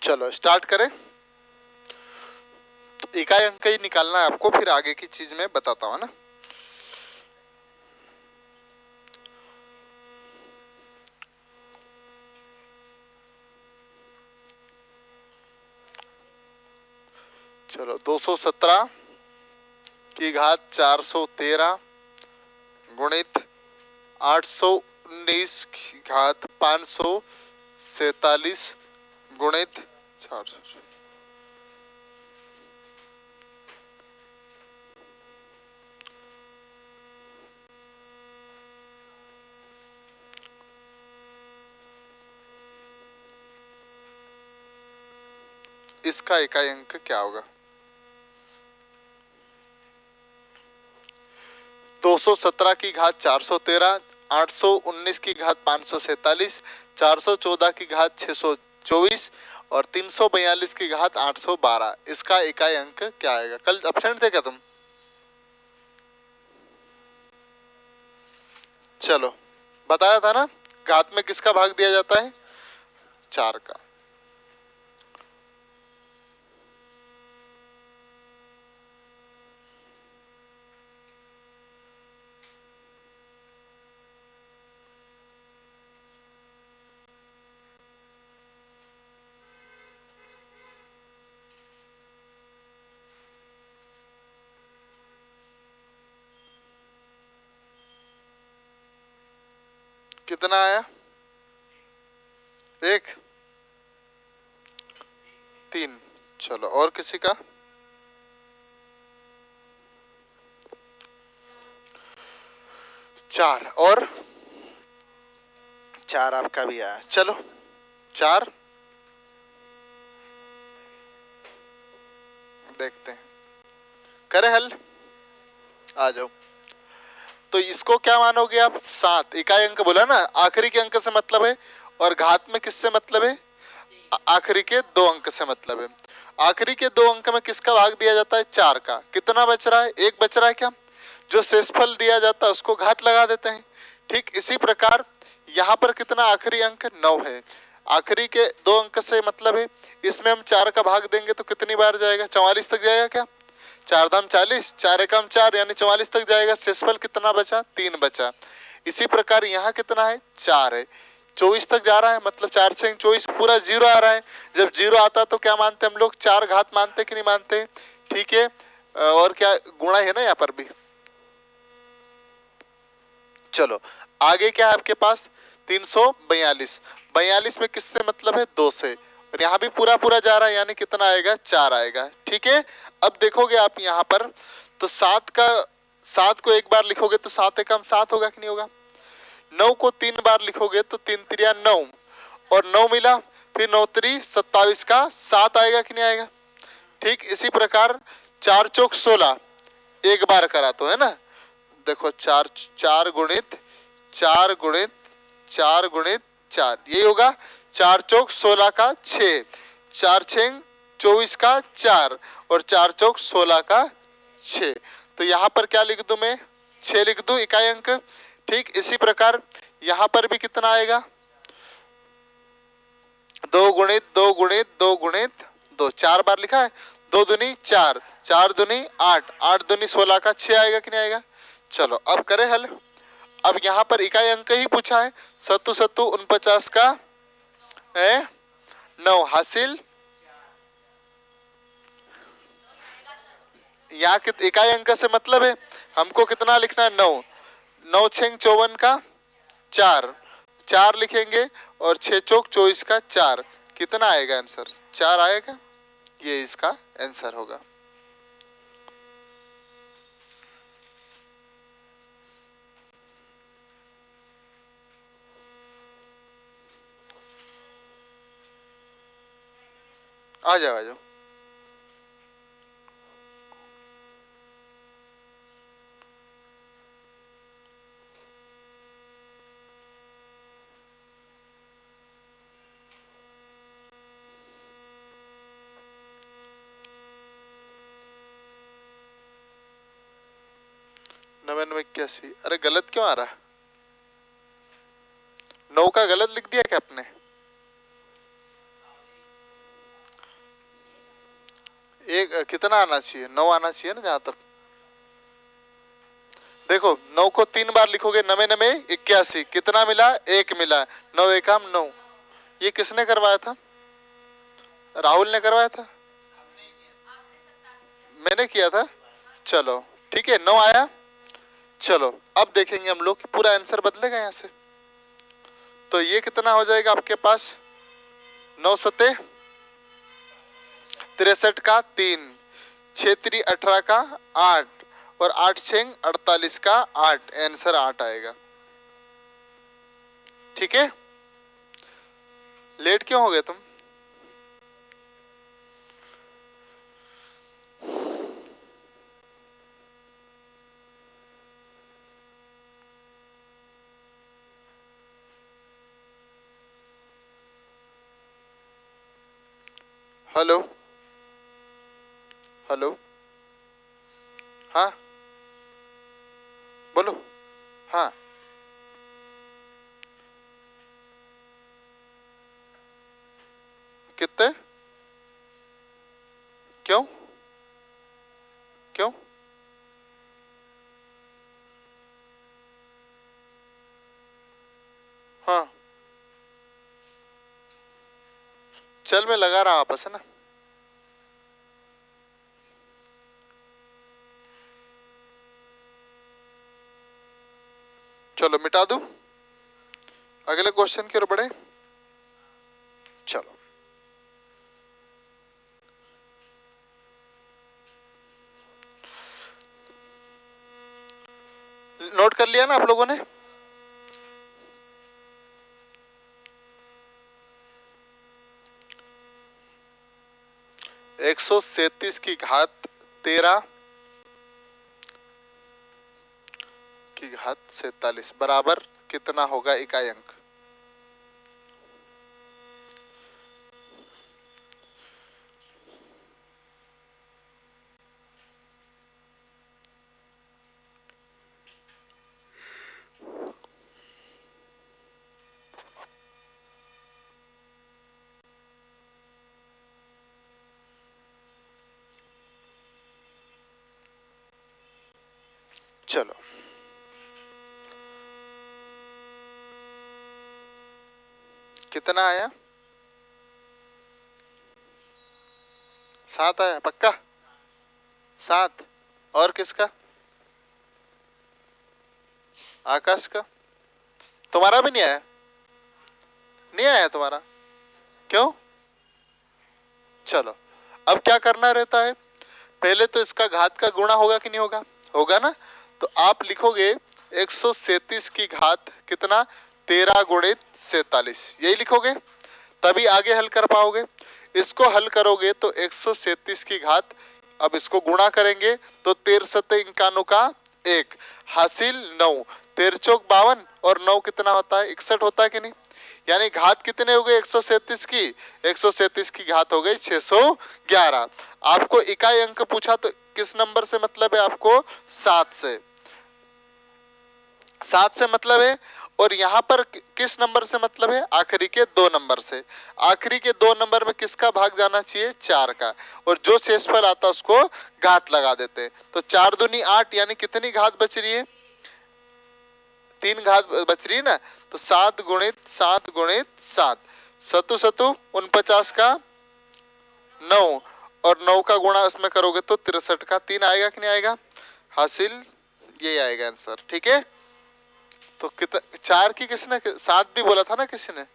चलो स्टार्ट करें। तो इकाई अंक ही निकालना है आपको, फिर आगे की चीज मैं बताता हूँ ना। चलो 217 की घात 413 गुणित 819 की घात 547 गुणित 400। इसका इकाई अंक क्या होगा? 217 की घात 413, 819 की घात 547, 414 की घात 624 और 342 की घात 812। इसका इकाई अंक क्या आएगा? कल एब्सेंट थे क्या तुम? चलो बताया था ना, घात में किसका भाग दिया जाता है? 4 का। कितना आया? 1 3। चलो और किसी का? 4 और 4 आपका भी आया। चलो 4 देखते हैं, करें हल। आ जाओ। तो इसको क्या मानोगे आप? 7 इकाई अंक बोला ना, आखिरी के अंक से मतलब है, और घात में किससे मतलब है? आखिरी के 2 अंक से मतलब है। आखिरी के 2 अंक में किसका भाग दिया जाता है? 4 का। कितना बच रहा है? 1 बच रहा है क्या? जो शेषफल दिया जाता है उसको घात लगा देते हैं। ठीक इसी प्रकार यहाँ पर कितना आखिरी अंक? 9 है। आखिरी के 2 अंक से मतलब है, इसमें हम 4 का भाग देंगे तो कितनी बार जाएगा? 44 तक जाएगा क्या? 4 दाम 40, 4 एकम 4 यानी 44 तक जाएगा। शेषफल कितना बचा? 3 बचा। इसी प्रकार यहाँ कितना है? 4 है, 24 तक जा रहा है, मतलब 4 से 24 पूरा 0 आ रहा है। जब 0 आता तो क्या मानते हम लोग? 4 घात मानते कि नहीं मानते? ठीक है, और क्या गुणा है ना यहाँ पर भी। चलो आगे क्या है आपके पास? 342। 42 में किससे मतलब है? 2 से, और यहाँ भी पूरा पूरा जा रहा है यानी कितना आएगा? 4 आएगा। ठीक है, अब देखोगे आप यहाँ पर तो 7 को एक बार लिखोगे तो 7 एकम 7 होगा कि नहीं होगा? 9 को 3 बार लिखोगे तो 3 त्रिया 9 और 9 मिला, फिर 9 3 27 का 7 आएगा कि नहीं आएगा? ठीक इसी प्रकार 4 चौक 16 एक बार करा तो है ना। देखो 4 4 गुणित 4 गुणित 4 गुणित 4 यही होगा। 4 चौक 16 का 6, 4 6 24 का 4 और 4 चौक 16 का 6। तो यहाँ पर क्या लिख दूं मैं? 6 लिख दूं इकाई अंक। ठीक इसी प्रकार यहाँ पर भी कितना आएगा? 2 गुणित 2 गुणित 2 गुणित 2 4 बार लिखा है। 2 दूनी 4, 4 दूनी 8, 8 दूनी 16 का 6 आएगा कि नहीं आएगा? चलो अब करें हल। अब यहाँ पर इकाई अंक ही पूछा है। 7 7 49 का 9 हासिल। यहाँ के इकाई अंक से मतलब है, हमको कितना लिखना है? 9 9 6 54 का 4, 4 लिखेंगे और 6 चौक 24 का 4। कितना आएगा आंसर? 4 आएगा। ये इसका आंसर होगा। आ जाओ आ जाओ। नवानवे 81। अरे गलत क्यों आ रहा है? 9 का गलत लिख दिया क्या आपने? एक कितना आना चाहिए, 9 आना चाहिए ना जहां तक। देखो 9 को 3 बार लिखोगे, नवे नवे 81, कितना मिला, 1 मिला, 9 एकम 9। ये किसने करवाया था, राहुल ने करवाया था, मैंने किया था। चलो ठीक है, 9 आया। चलो अब देखेंगे हम लोग कि पूरा आंसर बदलेगा यहाँ से। तो ये कितना हो जाएगा आपके पास, 9 सते 63 का 3, 6 3 18 का 8 और 8 6 48 का 8, आंसर 8 आएगा। ठीक है, लेट क्यों हो गए तुम? हेलो हेलो, हाँ बोलो, हाँ कितने, क्यों क्यों? हाँ चल मैं लगा रहा हूं आपस, है ना। चलो मिटा दूं, अगले क्वेश्चन की ओर बढ़े। चलो नोट कर लिया ना आप लोगों ने? 137 की घात 13 की घात 47 बराबर कितना होगा इकाई अंक? चलो कितना आया, 7 आया पक्का, 7। और किसका, आकाश का? तुम्हारा भी नहीं आया, नहीं आया तुम्हारा, क्यों? चलो अब क्या करना रहता है, पहले तो इसका घात का गुणा होगा कि नहीं होगा, होगा ना। तो आप लिखोगे 137 की घात कितना, 13 गुणित 47, यही लिखोगे, तभी आगे हल कर पाओगे। इसको हल करोगे तो 137 की घात, अब इसको गुणा करेंगे तो 13 सत्ते 51 का 1, हासिल 9, 13 चौक 52 और 9 कितना होता है, 61 होता है कि नहीं। यानी घात कितने हो गए 137 की, 137 की घात हो गई 611। आपको इकाई अंक पूछा तो किस नंबर से मतलब है आपको, 7 से, 7 से मतलब है। और यहाँ पर किस नंबर से मतलब है, आखिरी के 2 नंबर से। आखिरी के 2 नंबर में किसका भाग जाना चाहिए, 4 का, और जो शेषफल आता उसको घात लगा देते। तो 4 दूनी 8, यानी कितनी घात बच रही है, 3 घात बच रही है ना। तो 7 गुणित 7 गुणित 7, सतु सतु 49 का 9 और 9 का गुणा इसमें करोगे तो 63 का 3 आएगा कि नहीं आएगा, हासिल ये आएगा आंसर। ठीक है, तो कितना, 4 की किसने, 7 भी बोला था ना किसी ने,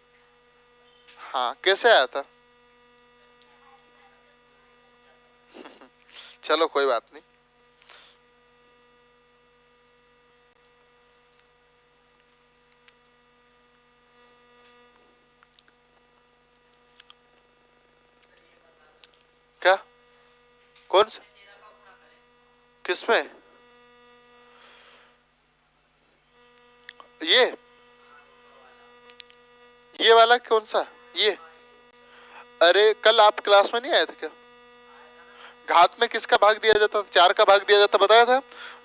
हाँ कैसे आया था? चलो कोई बात नहीं। क्या, कौन सा, किसमें, ये वाला कौन सा, ये? अरे कल आप क्लास में नहीं आए थे क्या, घात में किसका भाग दिया जाता, 4 का भाग दिया जाता, बताया था।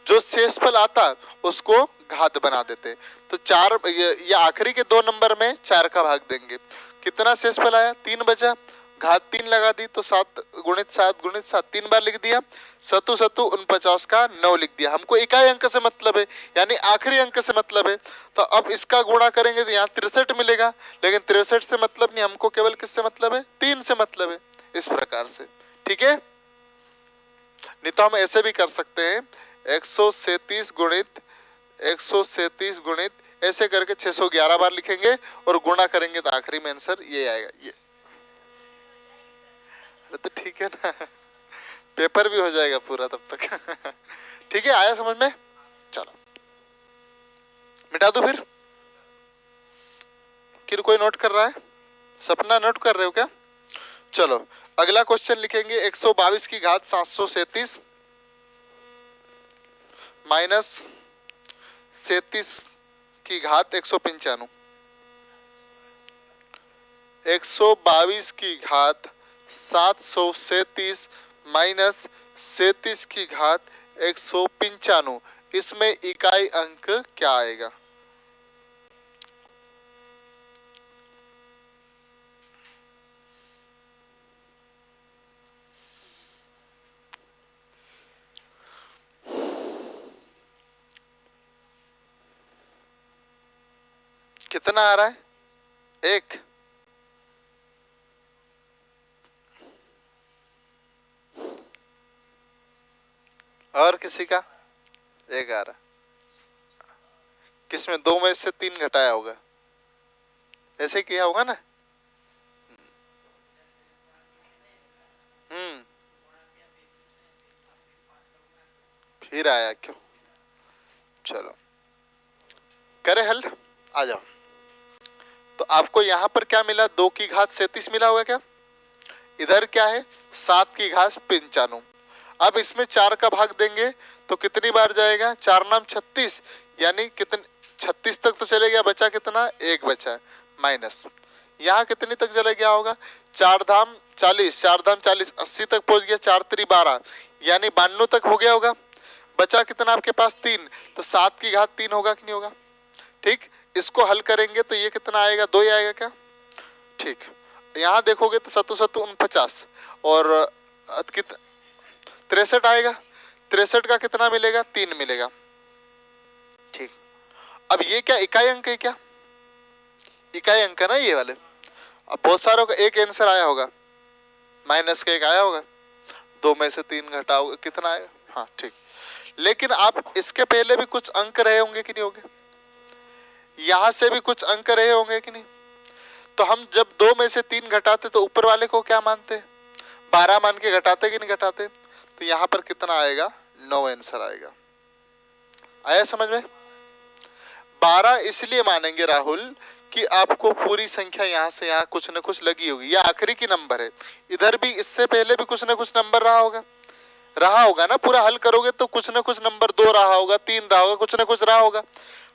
जो शेषफल आता उसको घात बना देते। तो 4 ये आखिरी के 2 नंबर में 4 का भाग देंगे, कितना शेषफल आया, 3 बचा, घात 3 लगा दी तो 7 गुणित 7 गुणित 7 3 बार लिख दिया। सतु सतु 49 का 9 लिख दिया। हमको इकाई अंक से मतलब है, यानी आखिरी अंक से मतलब है। तो अब इसका गुणा करेंगे तो यहाँ 63 मिलेगा, लेकिन 63 से मतलब नहीं, हमको केवल किससे मतलब है, 3 से मतलब है। इस प्रकार से, ठीक है। नहीं तो हम ऐसे भी कर सकते हैं, 137 गुणित 137 गुणित ऐसे करके 611 बार लिखेंगे और गुणा करेंगे तो आखिरी में आंसर ये आएगा, ये। अरे तो ठीक है ना, पेपर भी हो जाएगा पूरा तब तक। ठीक है, आया समझ में? चलो मिटा दो फिर। कोई नोट कर रहा है? सपना नोट कर रहे हो क्या? चलो अगला क्वेश्चन लिखेंगे, 122 की घात 737 माइनस 37 की घात 195। 122 की घात 737 माइनस 37 की घात 195, इसमें इकाई अंक क्या आएगा? कितना आ रहा है? 1। और किसी का 1 आ रहा? किसमें? 2 में से 3 घटाया होगा, ऐसे किया होगा ना। फिर आया क्यों? चलो करे हल, आ जाओ। तो आपको यहां पर क्या मिला? 2 की घात 37 मिला होगा क्या? इधर क्या है? 7 की घात 95। अब इसमें 4 का भाग देंगे तो कितनी बार जाएगा? 4 नाम 36, यानी कितने 36 तक तो चले गया, बचा कितना? 1 बचा, माइनस यहाँ कितनी तक चले गया होगा? 4 धाम 40, 4 धाम 40, 80 तक पहुंच गया, 4 3 12, यानी 92 तक हो गया होगा। बचा कितना आपके पास? 3, तो 7 की घात 3 होगा कि नहीं होगा? ठीक, इसको हल करेंगे तो ये कितना आएगा? 2 ही आएगा क्या? ठीक, यहाँ देखोगे तो सतु सतु 49 और 63 आएगा। 63 का कितना मिलेगा? 3 मिलेगा। ठीक, अब ये क्या इकाई अंक है क्या? इकाई अंक है ना ये वाले। अब बहुत सारों का एक आंसर आया होगा, माइनस का 1 आया होगा, 2 में से 3 घटाओगे कितना आएगा? हाँ ठीक, लेकिन आप इसके पहले भी कुछ अंक रहे होंगे कि नहीं होंगे? यहां से भी कुछ अंक रहे होंगे कि नहीं? तो हम जब 2 में से 3 घटाते तो ऊपर वाले को क्या मानते? 12 मान के घटाते कि नहीं घटाते? तो यहाँ पर कितना आएगा? 9 आंसर आएगा। आया समझ में? 12 इसलिए मानेंगे राहुल कि आपको पूरी संख्या यहाँ से यहाँ कुछ न कुछ लगी होगी, यह आखिरी की नंबर है। इधर भी इससे पहले भी कुछ न कुछ नंबर रहा होगा ना। पूरा हल करोगे तो कुछ न कुछ नंबर 2 रहा होगा, 3 रहा होगा, कुछ न कुछ रहा होगा।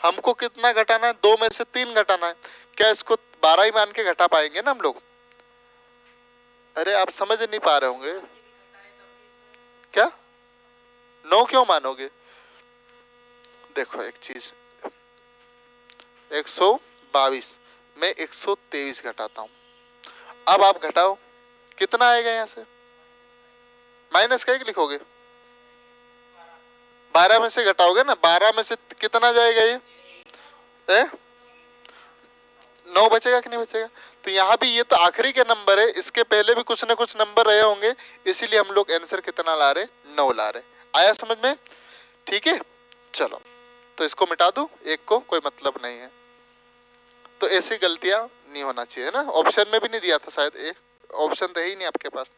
हमको कितना घटाना है? 2 में से 3 घटाना है। क्या इसको 12 ही मान के घटा पाएंगे ना हम लोग? अरे आप समझ नहीं पा रहे होंगे क्या? 9 क्यों मानोगे? देखो एक चीज, 122 में 123 घटाता हूं। अब आप घटाओ, कितना आएगा? यहां से माइनस का 1 लिखोगे, 12 में से घटाओगे ना, 12 में से कितना जाएगा? ये 9 बचेगा कि नहीं बचेगा? तो यहाँ भी ये तो आखिरी के नंबर है, इसके पहले भी कुछ ना कुछ नंबर रहे होंगे, इसीलिए हम लोग आंसर कितना ला रहे? 9 ला रहे। आया समझ में? ठीक है, चलो तो इसको मिटा दो, 1 को कोई मतलब नहीं है। तो ऐसी गलतियां नहीं होना चाहिए ना। ऑप्शन में भी नहीं दिया था शायद, एक ऑप्शन तो है ही नहीं आपके पास।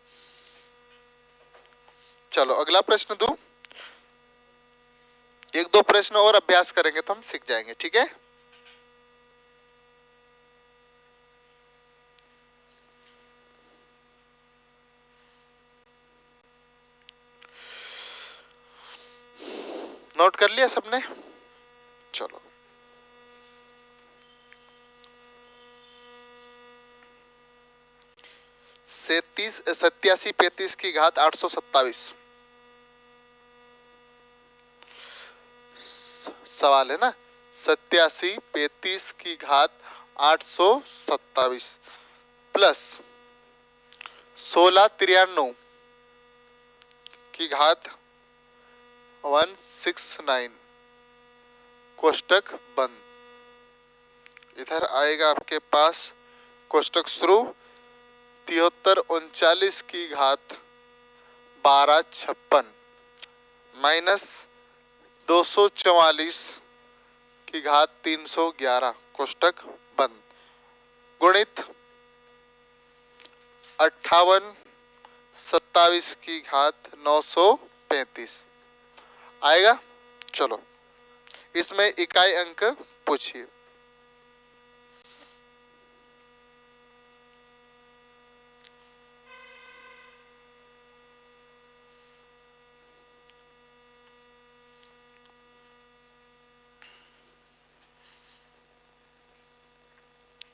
चलो अगला प्रश्न दूं, 1-2 प्रश्न और अभ्यास करेंगे तो हम सीख जाएंगे, ठीक है? नोट कर लिया सबने? चलो 87 की घात 827 सवाल है ना। 87 की घात 827 प्लस 1693 की घात 169 कोष्टक बंद। इधर आएगा आपके पास कोष्टक शुरू 7339 की घात 1256 माइनस 244 की घात 311 कोष्टक बंद गुणित 5827 की घात 935 आएगा। चलो इसमें इकाई अंक पूछिए।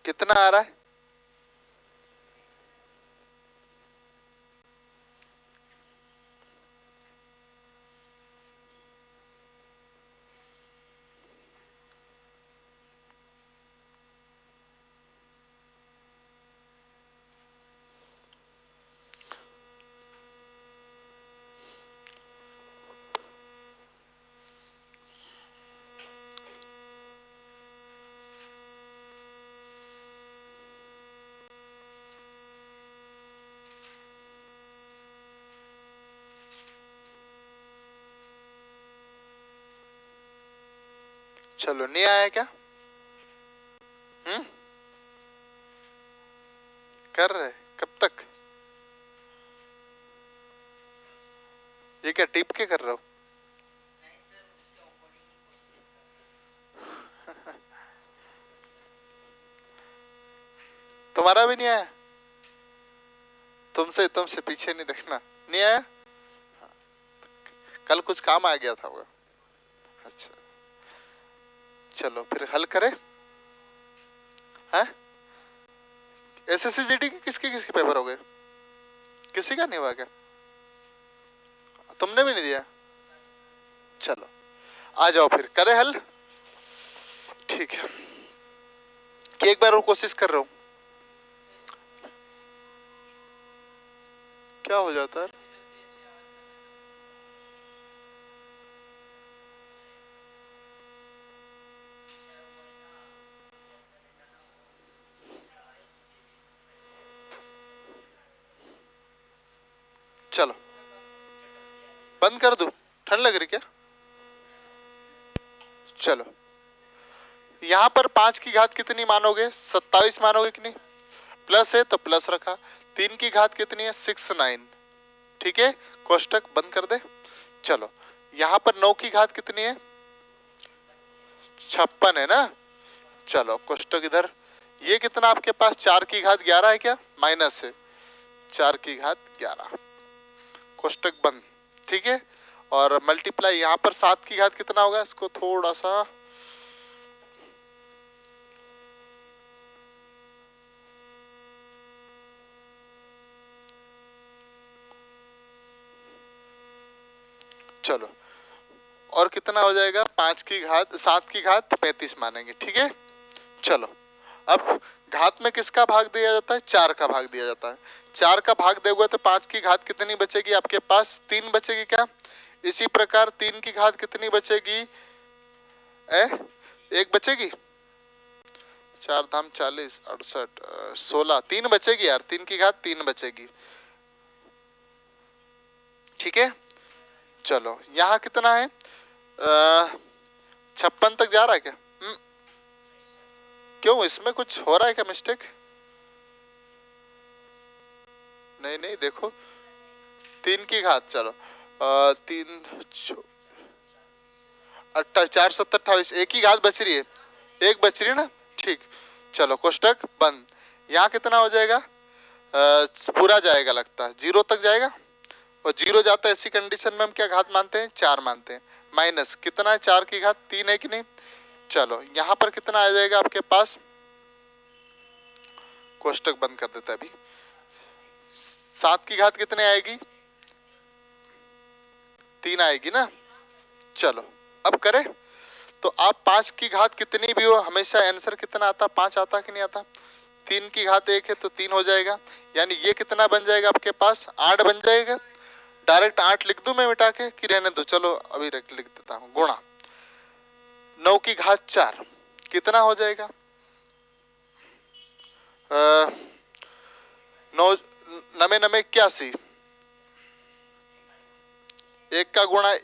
कितना आ रहा है? चलो नहीं आया क्या? कर रहे कब तक? ये क्या टिप के कर रहे हो? तुम्हारा भी नहीं आया? तुमसे पीछे नहीं देखना। नहीं आया? कल कुछ काम आ गया था वो। अच्छा चलो फिर हल करें। हैं? SSCGD के किसके किसके पेपर हो गए? किसी का नहीं हुआ क्या? तुमने भी नहीं दिया? चलो आ जाओ फिर करें हल। ठीक है कि एक बार और कोशिश कर रहा हूं। क्या हो जाता है? चलो बंद कर दूं? ठंड लग रही क्या? चलो यहां पर 5 की घात कितनी मानोगे? 27 मानोगे कि नहीं? प्लस है तो प्लस रखा। 3 की घात कितनी है? 69। ठीक है कोष्टक बंद कर दे। चलो यहां पर 9 की घात कितनी है? 56 है ना। चलो कोष्टक इधर। ये कितना आपके पास? 4 की घात 11 है क्या? माइनस है 4 की घात 11 कोष्टक बंद। ठीक है और मल्टीप्लाई यहां पर 7 की घात कितना होगा? इसको थोड़ा सा चलो और कितना हो जाएगा? 5 की घात 7 की घात 35 मानेंगे। ठीक है चलो अब घात में किसका भाग दिया जाता है? 4 का भाग दिया जाता है। 4 का भाग दोगे तो 5 की घात कितनी बचेगी आपके पास? 3 बचेगी क्या? इसी प्रकार 3 की घात कितनी बचेगी? 1 बचेगी। 4 धाम 40 68 16 3 बचेगी यार। 3 की घात 3 बचेगी। ठीक है चलो यहाँ कितना है? 56 तक जा रहा है क्या? क्यों इसमें कुछ हो रहा है क्या मिस्टेक? नहीं नहीं देखो 3 की घात चलो 3 4 7 28 1 की घात बच रही है। 1 बच रही है ना। ठीक चलो कोष्टक बंद। यहाँ कितना हो जाएगा? पूरा जाएगा लगता है 0 तक जाएगा और 0 जाता है। ऐसी कंडीशन में हम क्या घात मानते हैं? 4 मानते हैं। माइनस कितना है? 4 की घात 3 है कि नहीं? चलो यहाँ पर कितना आ जाएगा आपके पास? कोष्टक बंद कर देता है अभी। 7 की घात कितने आएगी? 3 आएगी ना। चलो अब करें तो आप 5 की घात कितनी भी हो हमेशा आंसर कितना आता? 5 आता कि नहीं आता? 3 की घात 1 है तो 3 हो जाएगा। यानी ये कितना बन जाएगा आपके पास, 8 बन जाएगा। डायरेक्ट 8 लिख दूं मैं मिटा के कि रहने दो, चलो अभी लिख देता हूं। गुणा 9 की घात 4 कितना हो जाएगा, 9 9 9 81, 1 का गुणा,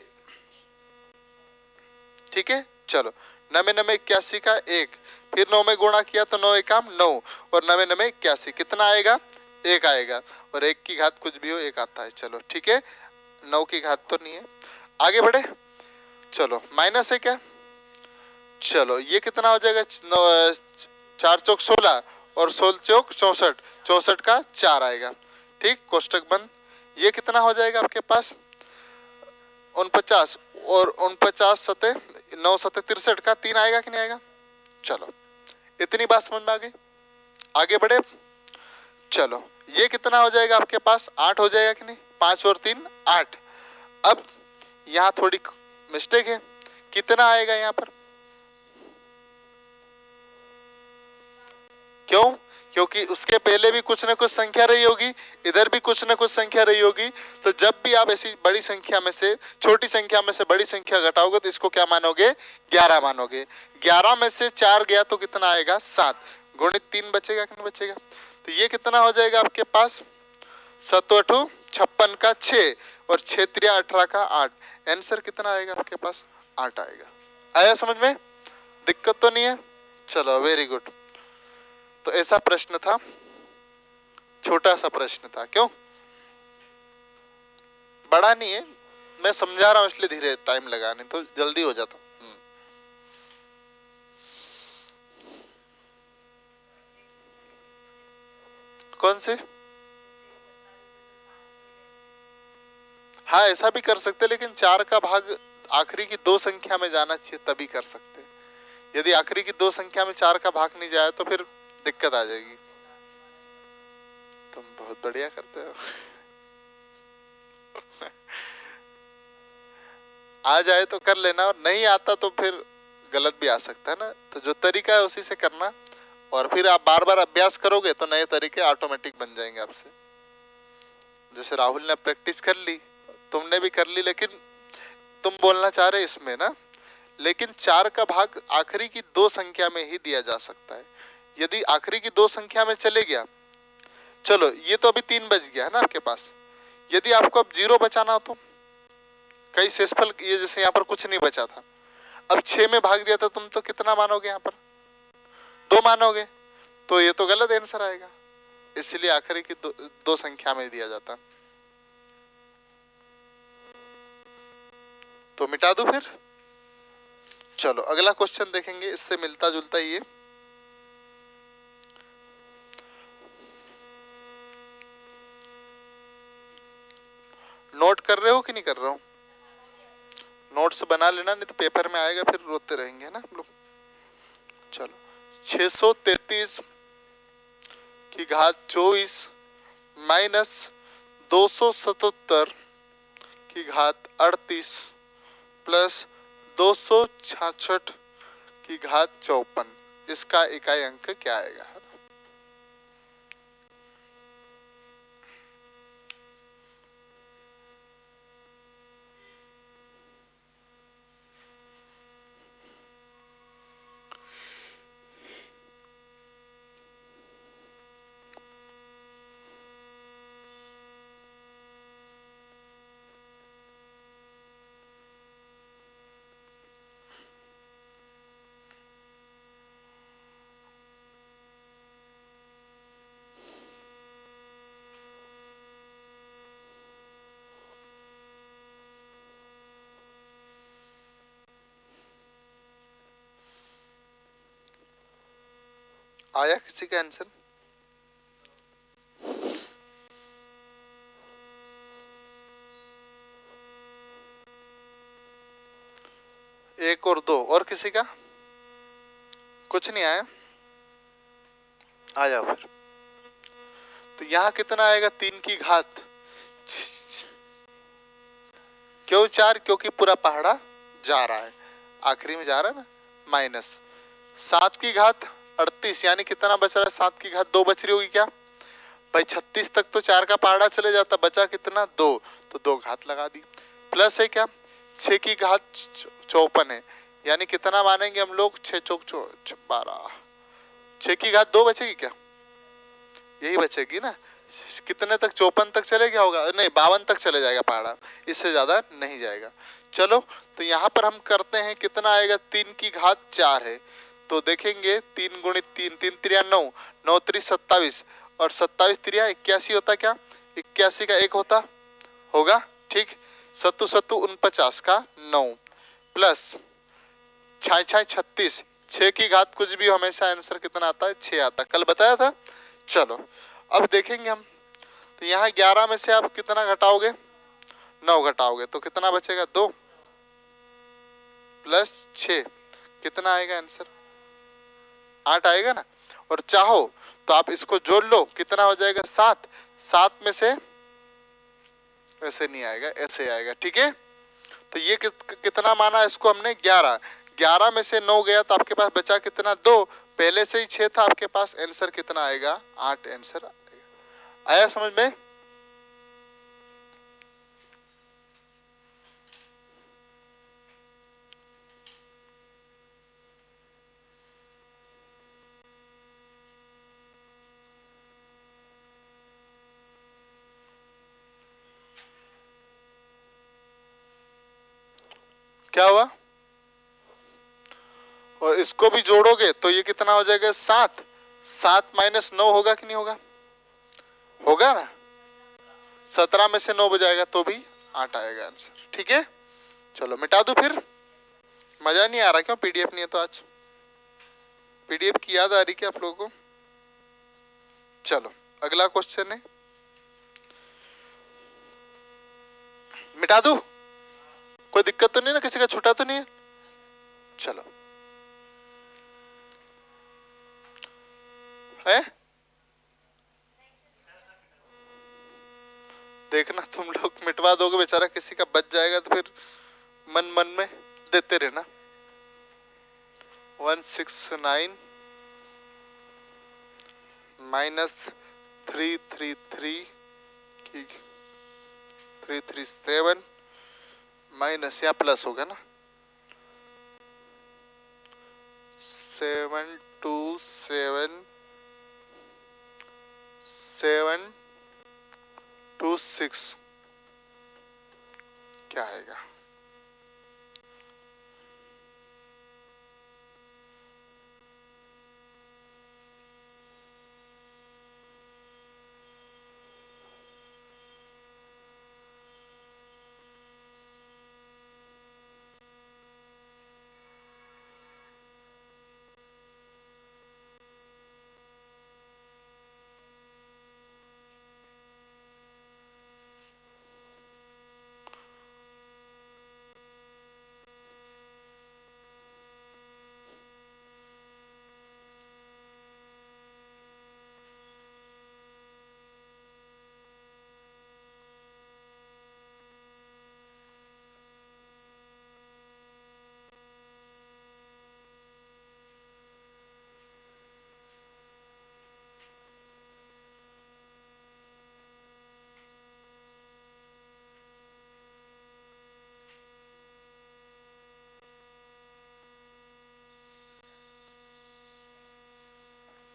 ठीक है। चलो 9 9 81 का 1, फिर 9 में गुणा किया तो 9 एकाम 9 और 9 9 81 कितना आएगा, 1 आएगा। और 1 की घात कुछ भी हो 1 आता है। चलो ठीक है, 9 की घात तो नहीं है। आगे बढ़े, चलो माइनस है क्या, चलो ये कितना हो जाएगा, 4 चौक 16 और 16 चौक 64, 64 का 4 आएगा। ठीक, कोष्टक बंद। ये कितना हो जाएगा आपके पास, 49 और 49 सते 9 सते 63 का 3 आएगा कि नहीं आएगा। चलो इतनी बात समझ में आ गई। आगे बढ़े, चलो ये कितना हो जाएगा आपके पास, 8 हो जाएगा कि नहीं, 5 और 3 8। अब यहाँ थोड़ी मिस्टेक है, कितना आएगा यहाँ पर, क्यों, क्योंकि उसके पहले भी कुछ ना कुछ संख्या रही होगी, इधर भी कुछ ना कुछ संख्या रही होगी। तो जब भी आप ऐसी बड़ी संख्या में से छोटी संख्या में से बड़ी संख्या घटाओगे तो इसको क्या मानोगे, 11 मानोगे। 11 में से 4 गया तो कितना आएगा, 7, गुणित 3 बचेगा कि नहीं बचेगा। तो ये कितना हो जाएगा आपके पास, 7 8 56 का 6 और 6 3 18 का 8। आंसर कितना आएगा आपके पास, 8 आएगा। आया समझ में, दिक्कत तो नहीं है। चलो वेरी गुड। तो ऐसा प्रश्न था, छोटा सा प्रश्न था, क्यों, बड़ा नहीं है, मैं समझा रहा हूं इसलिए धीरे टाइम लगा, नहीं तो जल्दी हो जाता। कौन से, हाँ ऐसा भी कर सकते, लेकिन 4 का भाग आखिरी की 2 संख्या में जाना चाहिए तभी कर सकते। यदि आखिरी की 2 संख्या में 4 का भाग नहीं जाए तो फिर दिक्कत आ जाएगी। तुम बहुत बढ़िया करते हो। आ जाए तो कर लेना, और नहीं आता तो फिर गलत भी आ सकता है ना। तो जो तरीका है उसी से करना, और फिर आप बार बार अभ्यास करोगे तो नए तरीके ऑटोमेटिक बन जाएंगे आपसे। जैसे राहुल ने प्रैक्टिस कर ली, तुमने भी कर ली, लेकिन तुम बोलना चाह रहे इसमें ना, लेकिन 4 का भाग आखिरी की 2 संख्या में ही दिया जा सकता है। यदि आखिरी की 2 संख्या में चले गया, चलो ये तो अभी 3 बच गया है ना आपके पास, यदि आपको अब 0 बचाना हो तो कई शेषफल, ये जैसे यहाँ पर कुछ नहीं बचा था, अब 6 में भाग दिया था तुम, तो कितना मानोगे, यहाँ पर 2 मानोगे, तो ये तो गलत आंसर आएगा। इसलिए आखिरी की 2 संख्या में दिया जाता। तो मिटा दूं फिर। चलो अगला क्वेश्चन देखेंगे, इससे मिलता जुलता ही है। नोट कर रहे हो कि नहीं कर रहा हूं, नोट्स बना लेना, नहीं तो पेपर में आएगा फिर रोते रहेंगे ना हम लोग। चलो 633 की घात 24 माइनस 277 की घात 38 प्लस 266 की घात 54, इसका इकाई अंक क्या आएगा। आया किसी का आंसर, एक और 2, और किसी का कुछ नहीं आया, आ जाओ फिर। तो यहां कितना आएगा, 3 की घात, क्यों 4, क्योंकि पूरा पहाड़ा जा रहा है, आखिरी में जा रहा है ना, माइनस 7 की घात 38, यानी कितना बच रहा है, 7 की घात 2 बच रही होगी क्या, भाई 36 तक तो 4 का पहाड़ा चले जाता, बचा कितना 2, तो 2 घात लगा दी। प्लस है क्या 6 की घात 54 है, यानी कितना मानेंगे हम लोग 6 चौक 12, 6 की घात 2 बचेगी क्या, यही बचेगी ना। कितने तक 54 तक चले गया होगा, नहीं 52 तक चले जाएगा पहाड़ा, इससे ज्यादा नहीं जाएगा। चलो तो यहाँ पर हम करते हैं, कितना आएगा 3 की घात 4 है, तो देखेंगे 3 गुणित 3, 3 त्रिया 9, 9 त्रि 27 और 27 त्रिया 81 होता, क्या 81 का 1 होता होगा, ठीक। सत्तू सत्तू 49 का 9 प्लस 6 36, 6 की घात कुछ भी हमेशा आंसर कितना आता है 6 आता, कल बताया था। चलो अब देखेंगे हम, तो यहाँ 11 में से आप कितना घटाओगे 9 घटाओगे तो कितना बचेगा 2 प्लस 6, कितना आएगा आंसर 8 आएगा ना। और चाहो तो आप इसको जोड़ लो, कितना हो जाएगा 7, 7 में से ऐसे नहीं आएगा, ऐसे आएगा, ठीक है। तो ये कितना माना इसको हमने 11, 11 में से 9 गया तो आपके पास बचा कितना 2, पहले से ही 6 था आपके पास, आंसर कितना आएगा 8 आंसर आएगा। आया समझ में। क्या हुआ, और इसको भी जोड़ोगे तो ये कितना हो जाएगा 7, 7 माइनस 9 होगा कि नहीं होगा, होगा ना। 17 में से 9 बजाएगा तो भी 8 आएगा आंसर, ठीक है। चलो मिटा दो फिर, मजा नहीं आ रहा क्यों, पीडीएफ नहीं है तो आज पीडीएफ की याद आ रही क्या आप लोगों को। चलो अगला क्वेश्चन है, मिटा दो, कोई दिक्कत तो नहीं ना, किसी का छूटा तो नहीं है। चलो है, देखना तुम लोग मिटवा दोगे, बेचारा किसी का बच जाएगा तो फिर मन मन में देते रहना। 169 माइनस 333 की 337 माइनस, या प्लस होगा ना, 727 क्या आएगा।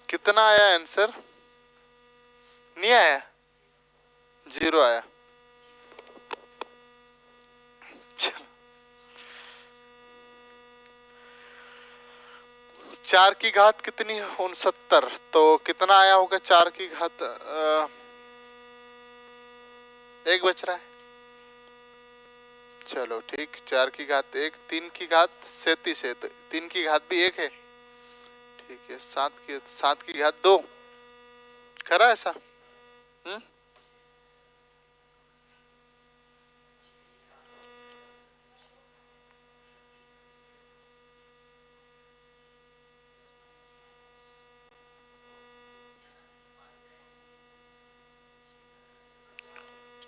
कितना आया आंसर, नहीं आया, 0 आया। 4 की घात कितनी, 69, तो कितना आया होगा 4 की घात 1 बच रहा है। चलो ठीक, 4 की घात 1, 3 की घात 37 है, तो 3 की घात भी 1 है, ठीक है। 7 की घात 2 करा ऐसा,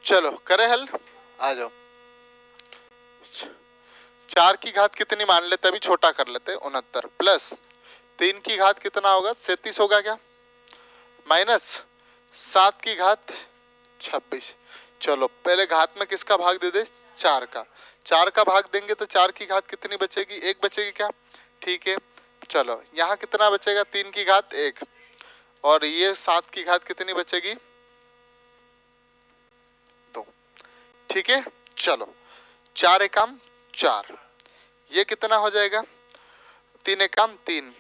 चलो करे हल, आ जाओ। 4 की घात कितनी मान लेते, अभी छोटा कर लेते, 69 प्लस 3 की घात कितना होगा 37 होगा क्या, माइनस 7 की घात 26। चलो पहले घात में किसका भाग दे दे, 4 का। 4 का भाग देंगे तो 4 की घात कितनी बचेगी, 1 बचेगी क्या, ठीक है। चलो यहाँ कितना बचेगा, 3 की घात 1, और ये 7 की घात कितनी बचेगी, 2, ठीक है। चलो 4 एकम 4, ये कितना हो जाएगा, 3 एकम 3,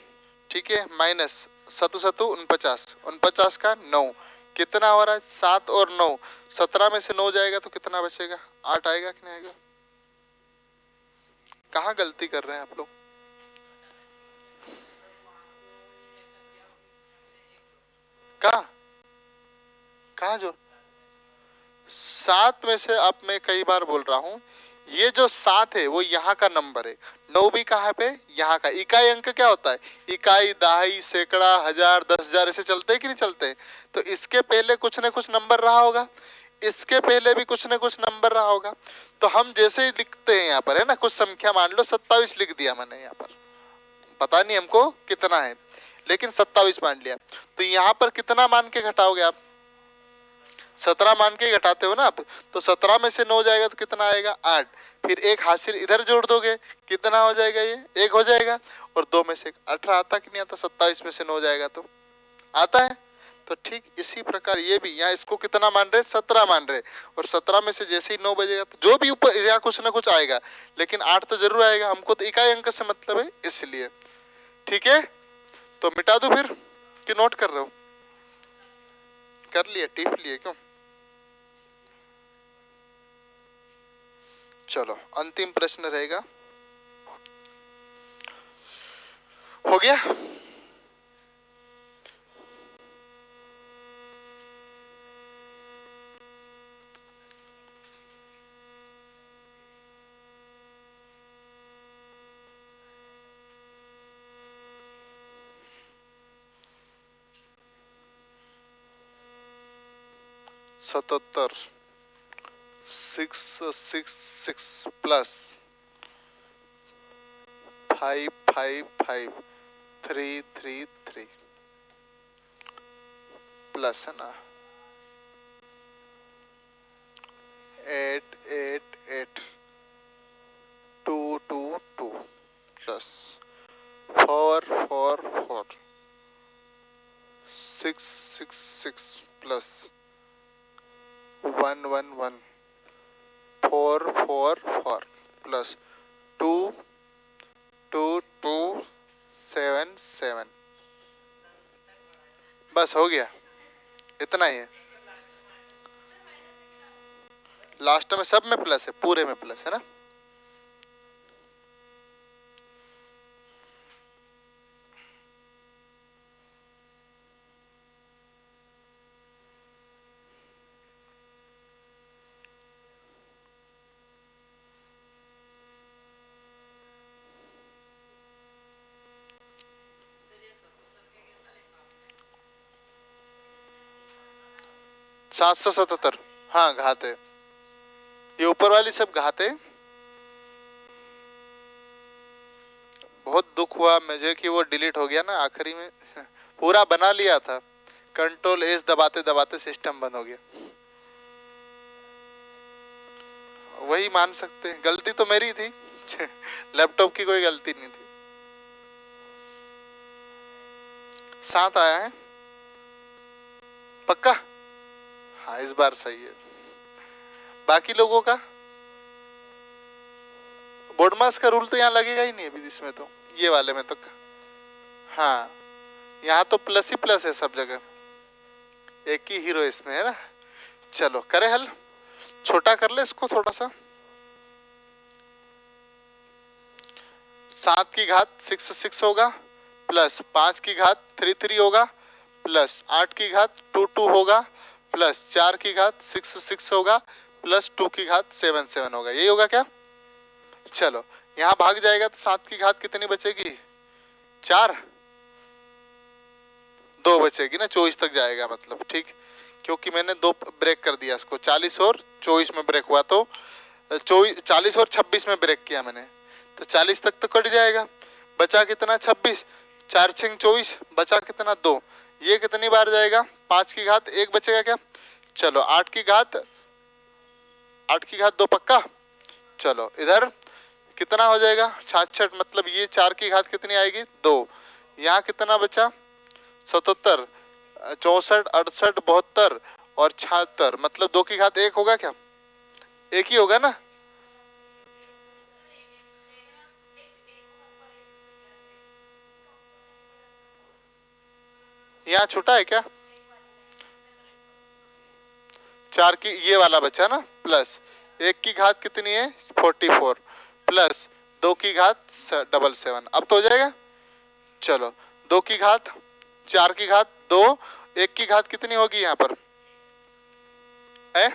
ठीक है, माइनस सतु सतु 49, 49 का 9, कितना हो रहा है, 7 और 9, 17 में से 9 जाएगा तो कितना बचेगा, 8 आएगा कि नहीं आएगा। कहाँ गलती कर रहे हैं आप लोग, कहाँ कहाँ जो 7 में से, अब मैं कई बार बोल रहा हूँ, ये जो 7 है वो यहाँ का नंबर है, 9 भी कहाँ पे, यहाँ का। इकाई अंक क्या होता है, इकाई, दहाई, सैकड़ा, हजार, 10,000 ऐसे चलते हैं कि नहीं चलते। तो इसके पहले कुछ न कुछ नंबर रहा होगा, इसके पहले भी कुछ न कुछ नंबर रहा होगा। तो हम जैसे ही लिखते हैं यहाँ पर, है ना, कुछ संख्या मान लो 27 लिख दिया मैंने यहाँ पर, पता नहीं हमको कितना है, लेकिन 27 मान लिया। तो यहाँ पर कितना मान के घटाओगे आप, 17 मान के घटाते हो ना आप। तो 17 में से 9 जाएगा तो कितना आएगा, 8, फिर एक हासिल इधर जोड़ दोगे, कितना हो जाएगा, ये 1 हो जाएगा, और 2 में से 18 आता कि नहीं आता, 27 में से 9 जाएगा तो आता है। तो ठीक इसी प्रकार ये भी, यहाँ इसको कितना मान रहे, 17 मान रहे, और 17 में से जैसे ही 9 बजेगा तो जो भी ऊपर यहाँ कुछ ना कुछ आएगा, लेकिन 8 तो जरूर आएगा, हमको तो इकाई अंक से मतलब है इसलिए, ठीक है। तो मिटा दो फिर कि नोट कर रहे हो, कर लिए, टिप लिए क्यों। चलो अंतिम प्रश्न रहेगा, हो गया। सतहत्तर 666 प्लस 555333 प्लस है ना 888222 प्लस 444 666 प्लस 111 444 प्लस 22277, बस हो गया, इतना ही है। लास्ट में सब में प्लस है, पूरे में प्लस है ना। सात सौ 77, हाँ घात है, ये ऊपर वाली सब घात है। बहुत दुख हुआ मुझे कि वो डिलीट हो गया ना आखिरी में, पूरा बना लिया था, कंट्रोल एस दबाते दबाते सिस्टम बंद हो गया। वही मान सकते हैं, गलती तो मेरी थी लैपटॉप की कोई गलती नहीं थी। 7 आया है पक्का, हाँ इस बार सही है। बाकी लोगों का बोर्ड मास का रूल तो यहाँ लगेगा ही नहीं अभी इसमें, तो ये वाले में तो हाँ, यहाँ तो प्लस ही प्लस है सब जगह, एक ही हीरो इसमें है ना। चलो करे हल, छोटा कर ले इसको थोड़ा सा। 7 की घात 66 होगा, प्लस 5 की घात 33 होगा, प्लस 8 की घात 22 होगा, प्लस 4 की घात 66 होगा, प्लस 2 की घात 77 होगा, यही होगा क्या। चलो यहाँ भाग जाएगा तो 7 की घात कितनी बचेगी, 4, 2 बचेगी ना, 24 तक जाएगा मतलब, ठीक, क्योंकि मैंने 2 ब्रेक कर दिया इसको, 40 और 24 में ब्रेक हुआ, तो 40 और 26 में ब्रेक किया मैंने, तो 40 तक तो कट जाएगा, बचा कितना 26, 4 6 24, बचा कितना 2, ये कितनी बार जाएगा, 5 की घात 1 बचेगा क्या, चलो 8 की घात 2 पक्का, चलो इधर कितना हो जाएगा 66, मतलब ये 4 की घात कितनी आएगी 2, यहाँ कितना बचा 77, 64, 68, 72 और 76, मतलब 2 की घात 1 होगा क्या, एक ही होगा ना, यहाँ छूटा है क्या, 4 की ये वाला बचा ना, प्लस 1 की घात कितनी है 44 प्लस 2 की घात 77, अब तो हो जाएगा, चलो 2 की घात 4 की घात 2, 1 की घात कितनी होगी यहाँ पर है,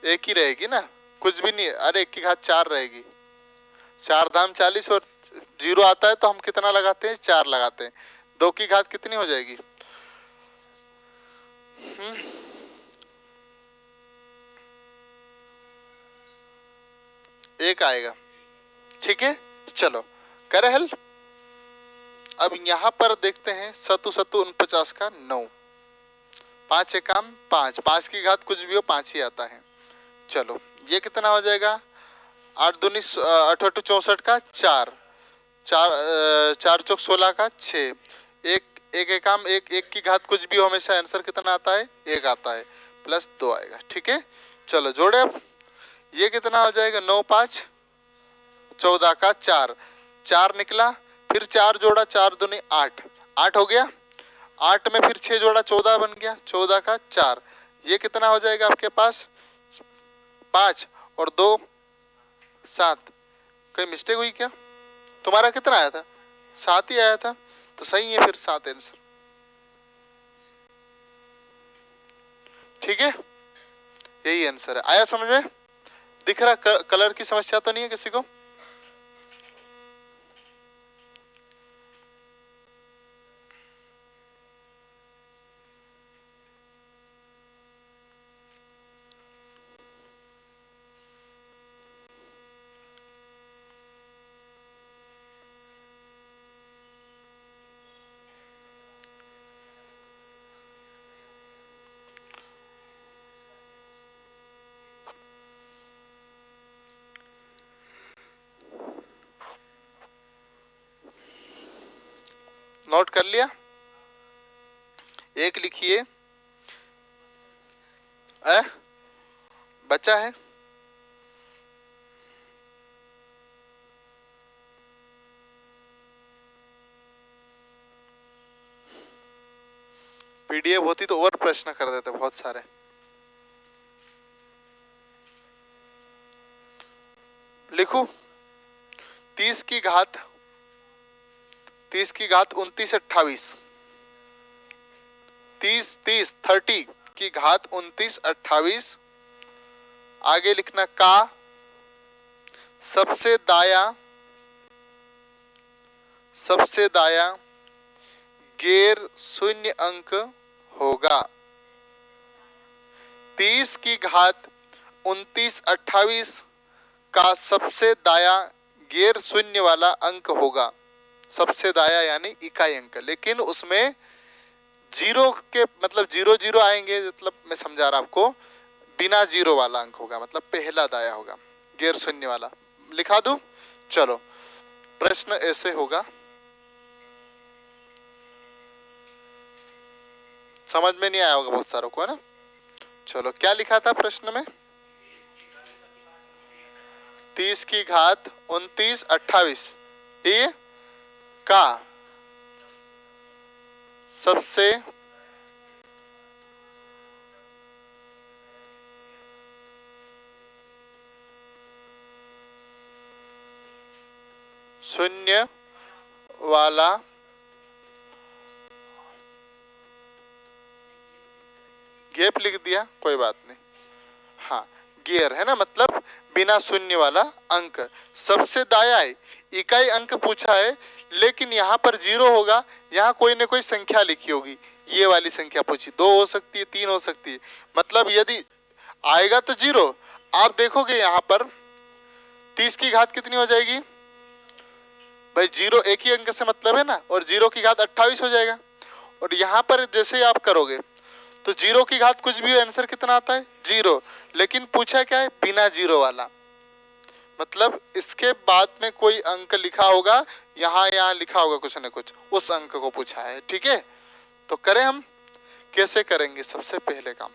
1 ही रहेगी ना, कुछ भी नहीं, अरे 1 की घात 4 रहेगी, 4 धाम 40 और 0 आता है तो हम कितना लगाते हैं 4 लगाते हैं, 2 की घात कितनी हो जाएगी, एक आएगा, ठीक है, चलो करे हल। अब यहां पर देखते हैं सतु सतु 49 का 9, 5 एकम 5, 5 की घात कुछ भी हो 5 ही आता है, चलो ये कितना हो जाएगा 8 दूनी 8 64 का 4, 4 चौक 16 का 6, एक एकम 1 की घात कुछ भी हो हमेशा आंसर कितना आता है 1 आता है, प्लस 2 आएगा, ठीक है, चलो जोड़े अब, ये कितना हो जाएगा 9 5 14 का 4, 4 निकला, फिर 4 जोड़ा 4 दूनी 8, 8 हो गया, 8 में फिर 6 जोड़ा 14 बन गया, 14 का 4, ये कितना हो जाएगा आपके पास 5 और 2 7, कोई मिस्टेक हुई क्या, तुम्हारा कितना आया था 7 ही आया था, तो सही है फिर 7 आंसर, ठीक है, यही आंसर है, आया समझ में, दिख रहा कलर की समस्या तो नहीं है किसी को, नोट कर लिया, एक लिखिए, बचा है पीडीएफ होती तो और प्रश्न कर देते बहुत सारे, लिखो 30 की घात 29 28, 30 की घात 29 28, आगे लिखना का सबसे दाया गैर शून्य अंक होगा, 30 की घात 29 28 का सबसे दाया गैर शून्य वाला अंक होगा, सबसे दाया यानी इकाई अंक, लेकिन उसमें जीरो के मतलब 0 0 आएंगे, मतलब मैं समझा रहा आपको, बिना जीरो वाला अंक होगा, मतलब पहला दाया होगा, गैर शून्य वाला, लिखा दूं, चलो प्रश्न ऐसे होगा, समझ में नहीं आया होगा बहुत सारों को, है ना, चलो क्या लिखा था प्रश्न में, 30 की घात 29 28, ये का सबसे शून्य वाला गैप लिख दिया, कोई बात नहीं, हाँ गियर है ना, मतलब बिना शून्य वाला अंक, सबसे दाया है, इकाई अंक पूछा है, लेकिन यहाँ पर 0 होगा, यहाँ कोई ना कोई संख्या लिखी होगी, ये वाली संख्या पूछी, 2 हो सकती है 3 हो सकती है, मतलब यदि आएगा तो 0, आप देखोगे यहाँ पर 30 की घात कितनी हो जाएगी भाई, 0 एक ही अंक से मतलब है ना, और 0 की घात 28 हो जाएगा, और यहाँ पर जैसे ही आप करोगे तो जीरो की घात कुछ भी हो, आंसर कितना आता है? जीरो। लेकिन पूछा क्या है? बिना जीरो वाला, मतलब इसके बाद में कोई अंक लिखा होगा, यहाँ लिखा होगा कुछ न कुछ, उस अंक को पूछा है। ठीक है, तो करें हम, कैसे करेंगे? सबसे पहले काम,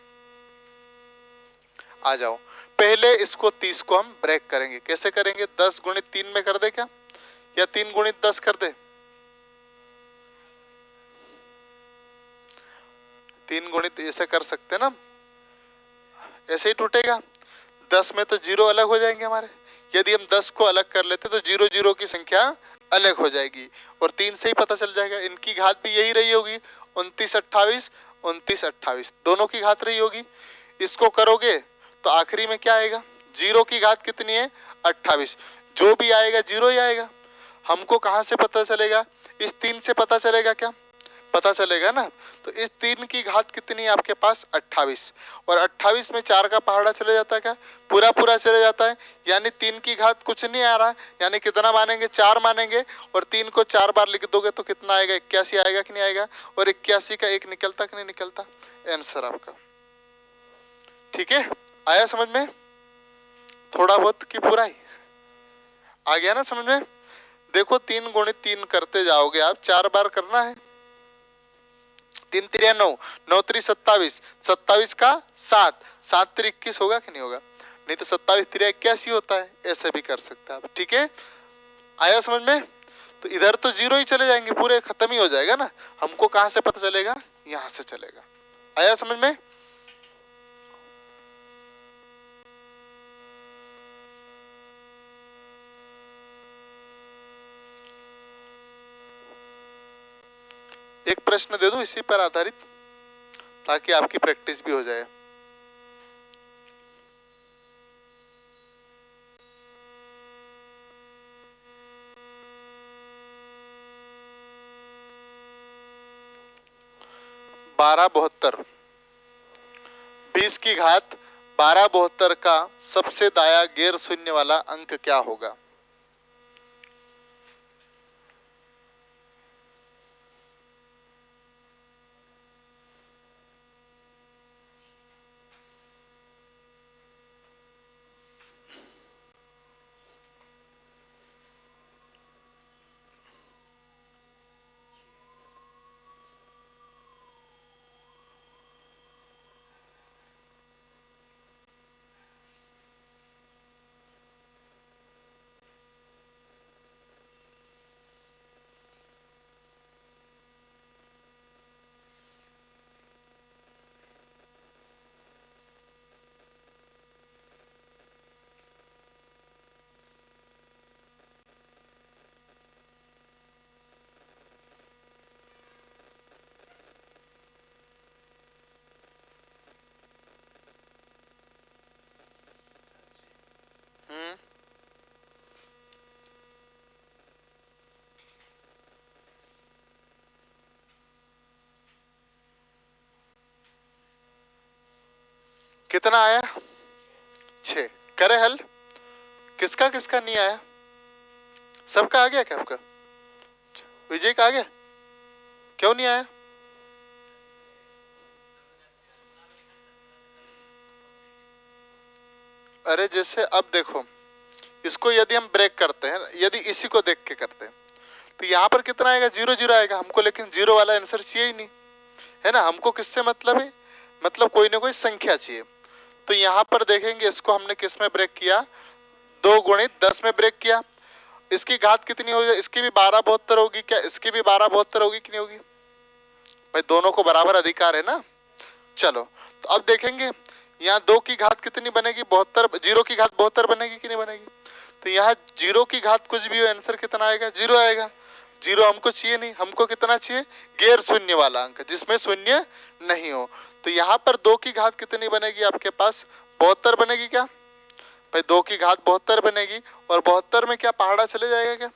आ जाओ, पहले इसको 30 को हम ब्रेक करेंगे। कैसे करेंगे? 10 गुणित 3 में कर दे क्या, या 3 गुणित 10 कर दे? 3 गुणित ऐसे कर सकते ना, ऐसे ही टूटेगा। 10 में तो जीरो अलग हो जाएंगे हमारे, यदि हम 10 को अलग कर लेते तो जीरो जीरो की संख्या अलग हो जाएगी, और 3 से ही पता चल जाएगा। इनकी घात भी यही रही होगी, 29 28, 29 28 दोनों की घात रही होगी। इसको करोगे तो आखिरी में क्या आएगा? जीरो की घात कितनी है? 28। जो भी आएगा जीरो ही आएगा। हमको कहाँ से पता चलेगा? इस 3 से पता चलेगा क्या? पता चलेगा ना। तो इस 3 की घात कितनी है आपके पास? 28। और 28 में 4 का पहाड़ा चले जाता है क्या? पूरा पूरा चले जाता है, यानी 3 की घात कुछ नहीं आ रहा है, यानी कितना मानेंगे? 4 मानेंगे। और 3 को 4 बार लिख दोगे तो कितना आएगा? 81 आएगा कि नहीं आएगा? और 81 का 1 निकलता कि नहीं निकलता? आंसर आपका। ठीक है, आया समझ में? थोड़ा बहुत की पूरा ही आ गया ना समझ में? देखो 3 गुणित 3 करते जाओगे आप, 4 बार करना है। 3 3 9, 9 3 27, 27 का 7, 7 3 21 होगा कि नहीं होगा? नहीं तो 27 3 81 होता है, ऐसे भी कर सकते हैं आप। ठीक है, आया समझ में? तो इधर तो जीरो ही चले जाएंगे, पूरे खत्म ही हो जाएगा ना। हमको कहां से पता चलेगा? यहां से चलेगा। आया समझ में? एक प्रश्न दे दूं इसी पर आधारित, ताकि आपकी प्रैक्टिस भी हो जाए। बारह 72, 20 की घात 12 72 का सबसे दाया गैर शून्य वाला अंक क्या होगा? कितना आया? 6। करे हल? किसका किसका नहीं आया? सबका आ गया क्या आपका? विजय का आ गया? क्यों नहीं आया? अरे जैसे अब देखो, इसको यदि हम ब्रेक करते हैं, यदि इसी को देख के करते हैं, तो यहाँ पर कितना आएगा? 0 0 आएगा हमको, लेकिन 0 वाला आंसर चाहिए ही नहीं, है ना। हमको किससे मतलब है? मतलब कोई ना कोई संख्या चाहिए। तो यहाँ पर देखेंगे, इसको हमने किस में ब्रेक किया? 2 गुणित 10 में ब्रेक किया। इसकी घात कितनी होगी? इसकी भी 12 72 होगी क्या? इसकी भी 12 72 होगी कि नहीं होगी? भाई दोनों को बराबर अधिकार है ना। चलो, तो अब देखेंगे यहाँ 2 की घात कितनी बनेगी? 72। 0 की घात 72 बनेगी कि नहीं बनेगी? तो यहाँ 0 की घात कुछ भी हो, आंसर कितना आएगा? 0 आएगा। 0 हमको चाहिए नहीं, हमको कितना चाहिए? गैर शून्य वाला अंक, जिसमें शून्य नहीं हो। तो यहाँ पर 2 की घात कितनी बनेगी आपके पास? 72 बनेगी क्या? भाई 2 की घात 72 बनेगी, और 72 में क्या पहाड़ा चले जाएगा क्या?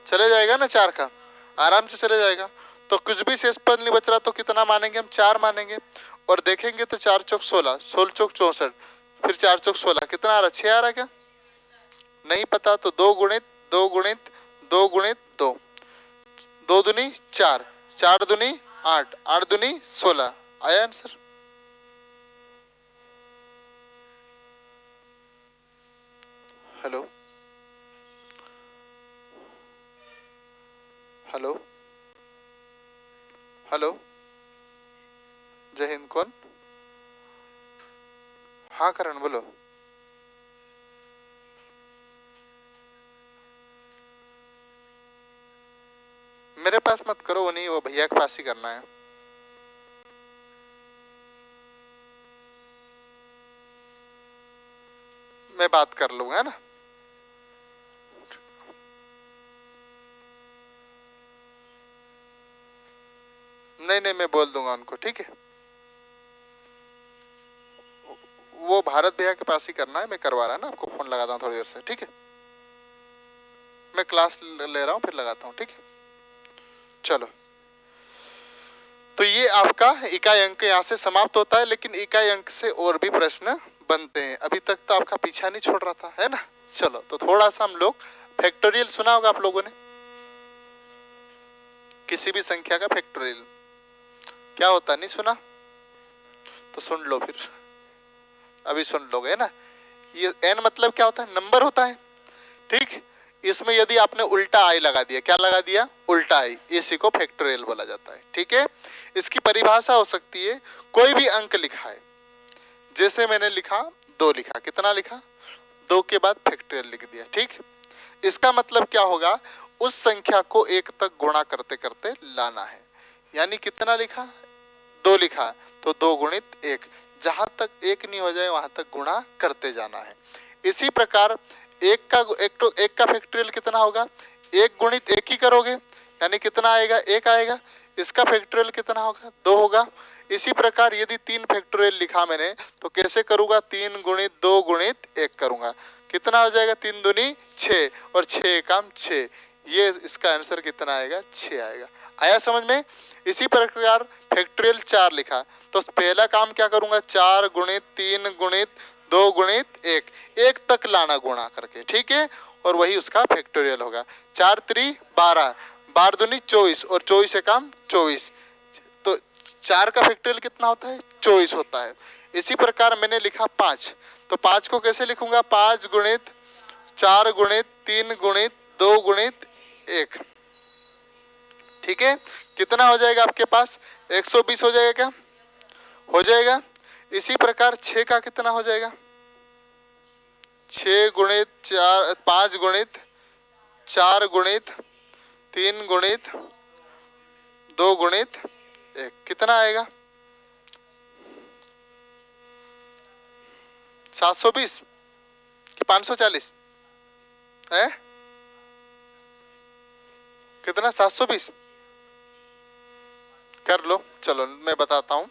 चले जाएगा ना, 4 का आराम से चले जाएगा। तो कुछ भी शेष पद नहीं बच रहा, तो कितना मानेंगे हम? 4 मानेंगे। और देखेंगे तो 4 चौक 16, 16 चौक 64, फिर 4 चौक 16, कितना आ रहा? 6 आ रहा क्या? नहीं पता तो 2 गुणित 2 गुणित 2 गुणित 2, 2 दूनी 4, 4 दूनी 8, 8 दूनी 16। आया आंसर? हेलो हेलो हेलो, जय हिंद। कौन? हाँ करण बोलो। मेरे पास मत करो, वो नहीं, वो भैया के पास ही करना है। मैं बात कर लूंगा, है ना? नहीं नहीं, मैं बोल दूंगा उनको, ठीक है? वो भारत भैया के पास ही करना है, मैं करवा रहा है ना, आपको फोन लगाता हूँ थोड़ी देर से, ठीक है? मैं क्लास ले रहा हूँ, फिर लगाता हूँ, ठीक है? चलो, तो ये आपका इकाई अंक यहाँ से समाप्त होता है, लेकिन इकाई अंक से और भी प्रश्न बनते हैं। अभी तक तो आपका पीछा नहीं छोड़ रहा था, है ना? चलो, तो थोड़ा सा हम लोग फैक्टोरियल सुना होगा आप लोगों ने, किसी भी संख्या का फैक्टोरियल क्या होता है, नहीं सुना? तो सुन लो फिर, अभी सुन लोगे, है ना? ये n मतलब क्या होता है? नंबर होता है, ठीक? इसमें यदि आपने उल्टा आई लगा दिया, क्या लगा दिया? उल्टा आई, इसी को फैक्टोरियल बोला जाता है, ठीक है? इसकी परिभाषा हो सकती है, कोई भी अंक लिखा है, जैसे मैंने लिखा 2 लिखा, कितना लिखा? 2 के बाद फैक्टोरियल लिख दिया, ठीक? इसका मतलब क्या होगा? उस संख्या को 1 तक गुणा करते करते लाना है। यानी कितना लिखा? 2 लिखा, तो 2 गुणित 1, जहां तक 1 नहीं हो जाए वहां तक गुणा करते जाना है। इसी प्रकार एक का फैक्टोरियल कितना होगा? 1 गुणित 1 ही करोगे, यानी कितना आएगा? 1 आएगा। इसका फैक्टोरियल कितना होगा? 2 होगा। इसी प्रकार यदि 3 फैक्टोरियल लिखा मैंने, तो कैसे करूंगा? 3 गुणित 2 गुणित 1 करूंगा, कितना हो जाएगा? 3 दूनी 6 और 6 एकम 6, ये इसका आंसर कितना आएगा? 6 आएगा। आया समझ में? इसी प्रकार फैक्टोरियल 4 लिखा, तो पहला काम क्या करूंगा? 4 गुणित 3 गुणित 2 गुणित 1, 1 तक लाना गुणा करके, ठीक है? और वही उसका फैक्टोरियल होगा। 4 3 12, 12 दूनी 24 और 24 एकम 24, तो 4 का फैक्टोरियल कितना होता है? 24 होता है। इसी प्रकार मैंने लिखा 5, तो 5 को कैसे लिखूंगा? 5 गुणित 4 गुणित 3 गुणित 2 गुणित 1, ठीक है? कितना हो जाएगा आपके पास? 120 हो जाएगा क्या? हो जाएगा। इसी प्रकार 6 का कितना हो जाएगा? 6 गुणित 4, 5 गुणित 4 गुणित 3 गुणित 2 गुणित 1, कितना आएगा? 720 कि 540 है? कितना? 720 कर लो। चलो मैं बताता हूं।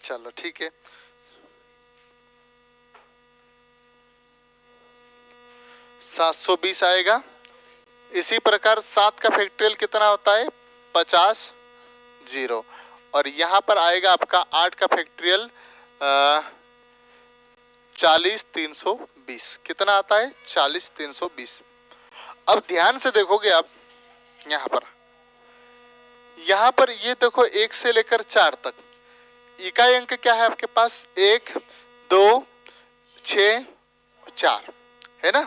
चलो ठीक है, 720 आएगा। इसी प्रकार 7 का फैक्टोरियल कितना होता है? 50 0, और यहाँ पर आएगा आपका 8 का फैक्टोरियल 40 320, कितना आता है? 40 320। अब ध्यान से देखोगे आप, यहाँ पर ये देखो 1 से लेकर 4 तक इकाई अंक क्या है आपके पास? 1 2 6 4, है ना?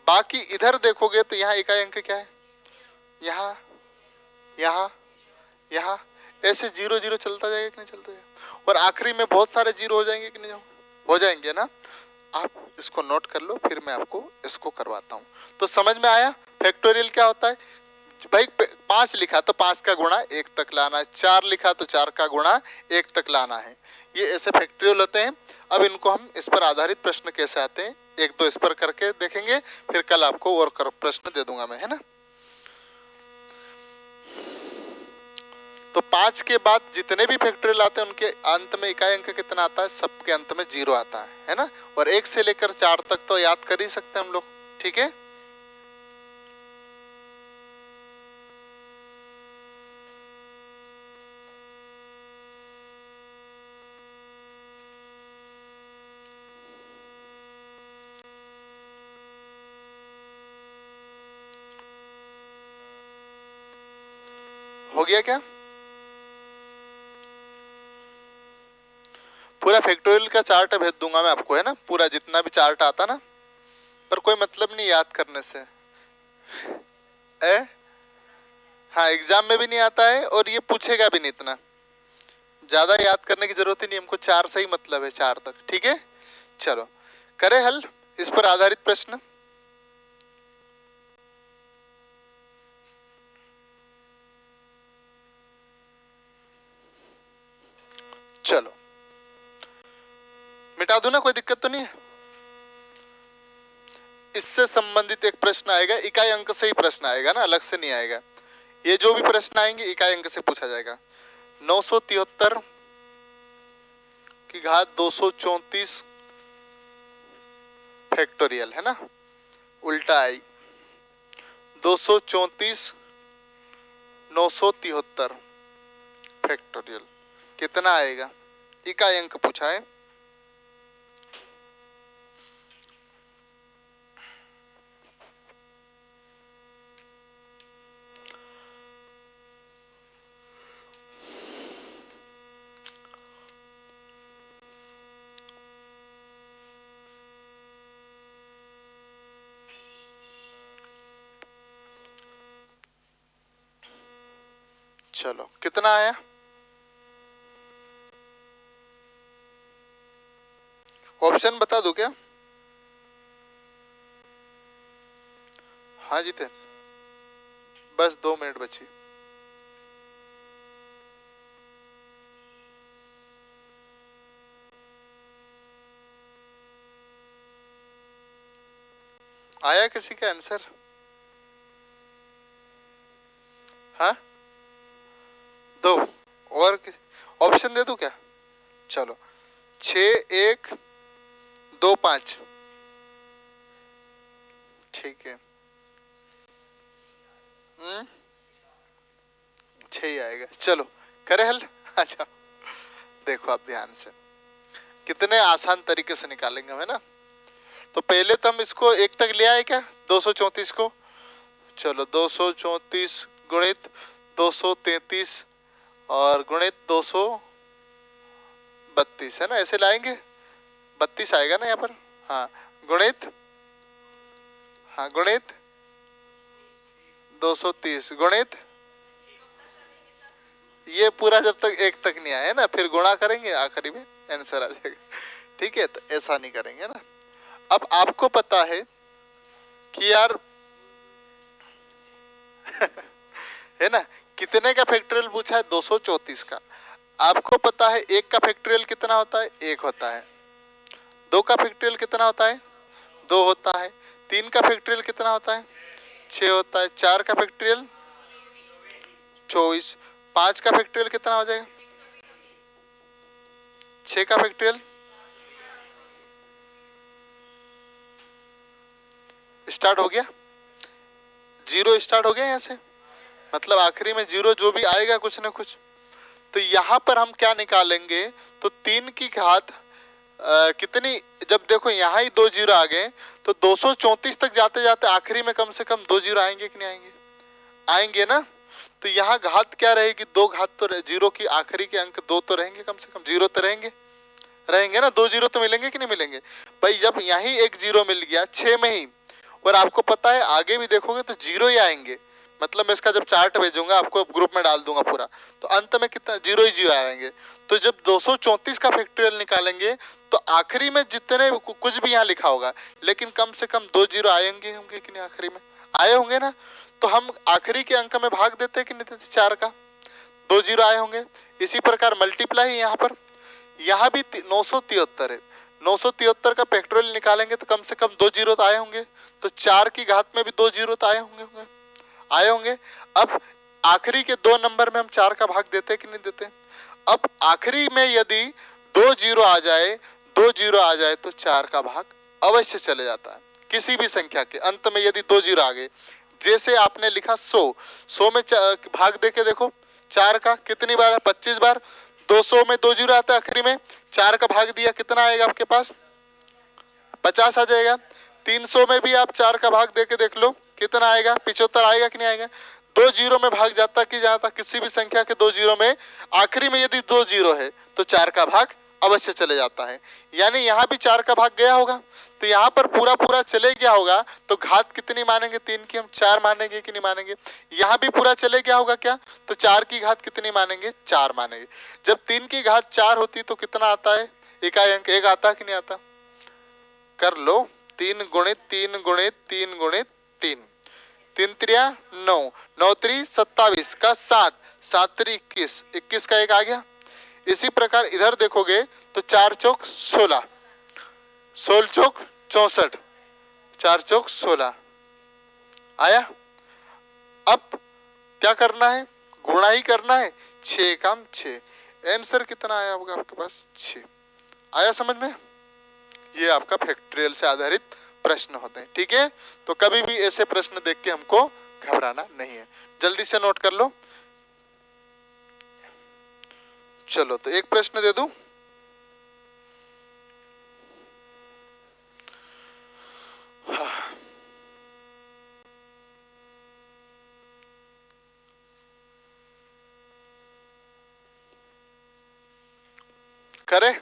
बाकी इधर देखोगे तो यहाँ इकाई अंक क्या है? यहाँ यहाँ यहाँ ऐसे 0 0 चलता जाएगा कि नहीं चलता जाएगा? और आखिरी में बहुत सारे 0 हो जाएंगे कि नहीं? हो जाएंगे ना? आप इसको नोट कर लो, फिर मैं आपको इसको करवाता हूँ। तो समझ में आया फैक्टोरियल क्या होता है? भाई 5 लिखा तो 5 का गुणा 1 तक लाना है, 4 लिखा तो 4 का गुणा 1 तक लाना है। ये ऐसे फैक्टोरियल होते हैं। अब इनको हम इस पर आधारित प्रश्न कैसे आते हैं 1-2 इस पर करके देखेंगे, फिर कल आपको और प्रश्न दे दूंगा मैं, है ना? तो 5 के बाद जितने भी फैक्टोरियल आते हैं उनके अंत में इकाई अंक कितना आता है? सबके अंत में 0 आता है ना? और 1 से लेकर 4 तक तो याद कर ही सकते हैं हम लोग, ठीक है? गया क्या? पूरा फैक्टोरियल का चार्ट भेज दूंगा मैं आपको, है ना, पूरा जितना भी चार्ट आता ना, पर कोई मतलब नहीं याद करने से हाँ, एग्जाम में भी नहीं आता है और ये पूछेगा भी नहीं, इतना ज्यादा याद करने की जरूरत ही नहीं, हमको 4 से ही मतलब है, 4 तक, ठीक है। चलो करें हल इस पर आधारित प्रश्न। चलो मिटा दूं ना, कोई दिक्कत तो नहीं है। इससे संबंधित एक प्रश्न आएगा, इकाई अंक से ही प्रश्न आएगा ना, अलग से नहीं आएगा। ये जो भी प्रश्न आएंगे इकाई अंक से पूछा जाएगा। 973 की घात 234 फैक्टोरियल, है ना, उल्टा आई 234 973 फैक्टोरियल कितना आएगा, इकाई अंक पूछा है। चलो कितना आया, ऑप्शन बता दो क्या? हाँ जीते, बस 2 मिनट बची। आया किसी का आंसर? हाँ, 2 और ऑप्शन दे दूं क्या? चलो 6 1 2 5, ठीक है। 6 ही आएगा। चलो करे हल। अच्छा देखो आप ध्यान से, कितने आसान तरीके से निकालेंगे हम, है ना। तो पहले तो हम इसको 1 तक ले आए क्या, 234 को। चलो 234 गुणित 233 और गुणित 232, है ना, ऐसे लाएंगे, 32 आएगा ना यहाँ पर। हाँ गुणित, हाँ गुणित 230 गुणित, ये पूरा जब तक 1 तक नहीं आया ना, फिर गुणा करेंगे, आखिरी में आंसर आ जाएगा, ठीक है। तो ऐसा नहीं करेंगे ना। अब आपको पता है कि यार है ना, कितने का फैक्टोरियल पूछा है, 234 का। आपको पता है 1 का फैक्टोरियल कितना होता है, 1 होता है। 2 का फैक्टोरियल कितना होता है, 2 होता है। 3 का फैक्टोरियल कितना होता है, 6 होता है। 4 का फैक्टोरियल 24। 5 का फैक्टोरियल कितना हो जाएगा, 6 का फैक्टोरियल, स्टार्ट हो गया, 0 स्टार्ट हो गया यहाँ से, मतलब आखिरी में 0 जो भी आएगा कुछ ना कुछ। तो यहाँ पर हम क्या निकालेंगे, तो 3 की घात कितनी, जब देखो यहाँ ही 2 0 आ गए, तो 234 तक जाते जाते आखिरी में कम से कम 2 0 आएंगे कि नहीं आएंगे, आएंगे ना। तो यहाँ घात क्या रहेगी, 2 घात तो 0 की आखिरी के अंक 2 तो रहेंगे, कम से कम 0 तो रहेंगे, रहेंगे ना, 2 0 तो मिलेंगे कि नहीं मिलेंगे भाई। जब यहीं 1 0 मिल गया 6 में ही, और आपको पता है आगे भी देखोगे तो 0 ही आएंगे, मतलब मैं इसका जब चार्ट भेजूंगा आपको ग्रुप में डाल दूंगा पूरा, तो अंत में कितना 0 ही 0 आएंगे। तो जब 234 का फैक्टोरियल निकालेंगे तो आखिरी में जितने कुछ भी यहाँ लिखा होगा, लेकिन कम से कम 2 0 आएंगे होंगे कि नहीं, आखिरी में आए होंगे ना। तो हम आखिरी के अंक में भाग देते कि नहीं देते, 4 का 2 0 आए होंगे। इसी प्रकार मल्टीप्लाई यहाँ पर, यहाँ भी 973 है, 973 का फैक्टोरियल निकालेंगे तो कम से कम 2 0 तो आए होंगे। तो 4 की घात में भी 2 0 तो आए होंगे, आए होंगे। अब आखिरी के 2 नंबर में हम 4 का भाग देते कि नहीं देते। अब आखिरी में यदि 2 0 आ जाए, 2 0 आ जाए तो 4 का भाग अवश्य चले जाता है। किसी भी संख्या के अंत में यदि 2 0 आ गए, जैसे आपने लिखा 100 में भाग दे के देखो, 4 का कितनी बार है, 25 बार। 200 में 2 0 आता है आखिरी में, 4 का भाग दिया, कितना आएगा आपके पास, 50 आ जाएगा। 300 में भी आप 4 का भाग दे के देख लो कितना आएगा, 75 आएगा कि नहीं आएगा। दो जीरो में भाग जाता कि जाता, किसी भी संख्या के दो जीरो में आखिरी में यदि दो जीरो है तो चार का भाग अवश्य चले जाता है। यानी यहाँ भी चार का भाग गया होगा, तो यहाँ पर पूरा पूरा चले गया होगा, तो घात कितनी मानेंगे? तीन की हम चार मानेंगे कि नहीं मानेंगे? यहाँ भी पूरा चले गया होगा क्या, तो चार की घात कितनी मानेंगे? चार मानेंगे। जब तीन की घात चार होती तो कितना आता है? इकाई अंक एक आता कि नहीं आता? कर लो, तीन गुणित तीन गुणित तीन गुणित तीन, तीन त्रिया नौ, नौ त्री 27 का 7, 7 त्री 21, 21 का एक आ गया। इसी प्रकार इधर देखोगे तो 4 चौक 16, 16 चौक 64, 4 चौक 16 आया। अब क्या करना है? गुणा ही करना है। 6 काम 6, आंसर कितना आया होगा आपके पास? 6 आया समझ में? ये आपका फैक्टोरियल से आधारित प्रश्न होते हैं। ठीक है, तो कभी भी ऐसे प्रश्न देख के हमको घबराना नहीं है, जल्दी से नोट कर लो। चलो तो एक प्रश्न दे दूं। करे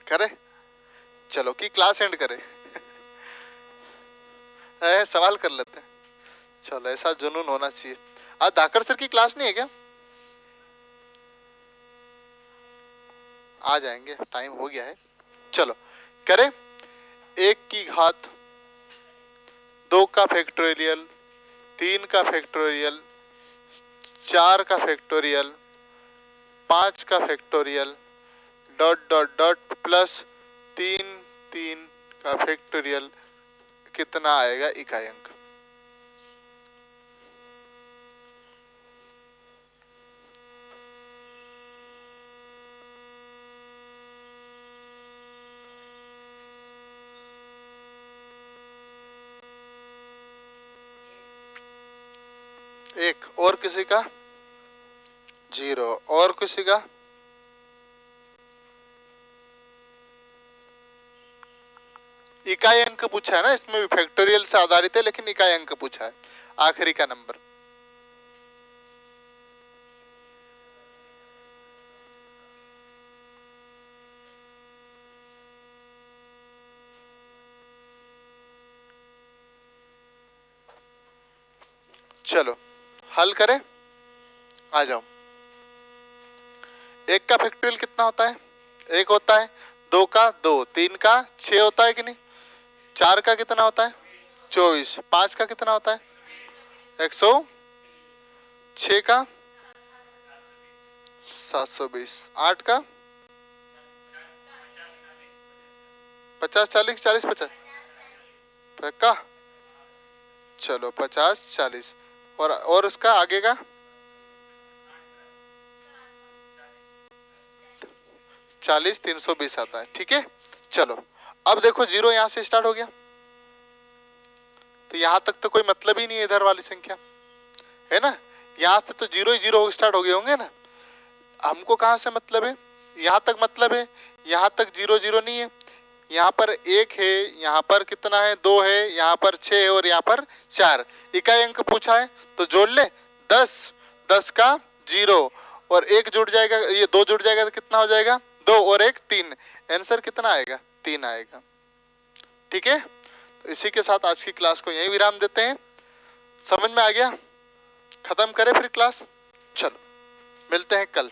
करे चलो कि क्लास एंड करे सवाल कर लेते हैं। चलो ऐसा जुनून होना चाहिए। आज धाकर सर की क्लास नहीं है क्या? आ जाएंगे, टाइम हो गया है। चलो करें। एक की घात दो का फैक्टोरियल, तीन का फैक्टोरियल, चार का फैक्टोरियल, पांच का factorial, dot dot dot plus तीन तीन का फैक्टोरियल, कितना आएगा इकाई अंक? एक, और किसी का? जीरो, और किसी का? इकाई अंक पूछा है ना, इसमें भी फैक्टोरियल से आधारित है लेकिन इकाई अंक पूछा है, आखिरी का नंबर। चलो हल करें, आ जाओ। एक का फैक्टोरियल कितना होता है? एक होता है। दो का दो, तीन का 6 होता है कि नहीं? चार का कितना होता है? 24। पांच का कितना होता है? 106 का 720, आठ का 50 40 40 50 का, चलो 50 40, और उसका आगे का 40 320 आता है। ठीक है, चलो अब देखो जीरो यहां से स्टार्ट हो गया, तो यहां तक तो कोई मतलब ही नहीं है इधर वाली संख्या, है ना? यहां से तो जीरो ही जीरो स्टार्ट हो गए होंगे ना। हमको कहां से मतलब है? यहां तक मतलब है, यहां तक जीरो जीरो नहीं है। यहाँ पर एक है, यहाँ पर कितना है? दो है, यहाँ पर 6 है और यहाँ पर 4। इकाई अंक पूछा है तो जोड़ ले 10, 10 का 0 और एक जुड़ जाएगा, ये दो जुड़ जाएगा तो कितना हो जाएगा? 2 और 1 3। आंसर कितना आएगा? 3 आएगा। ठीक है, तो इसी के साथ आज की क्लास को यहीं विराम देते हैं। समझ में आ गया? खत्म करें फिर क्लास? चलो मिलते हैं कल।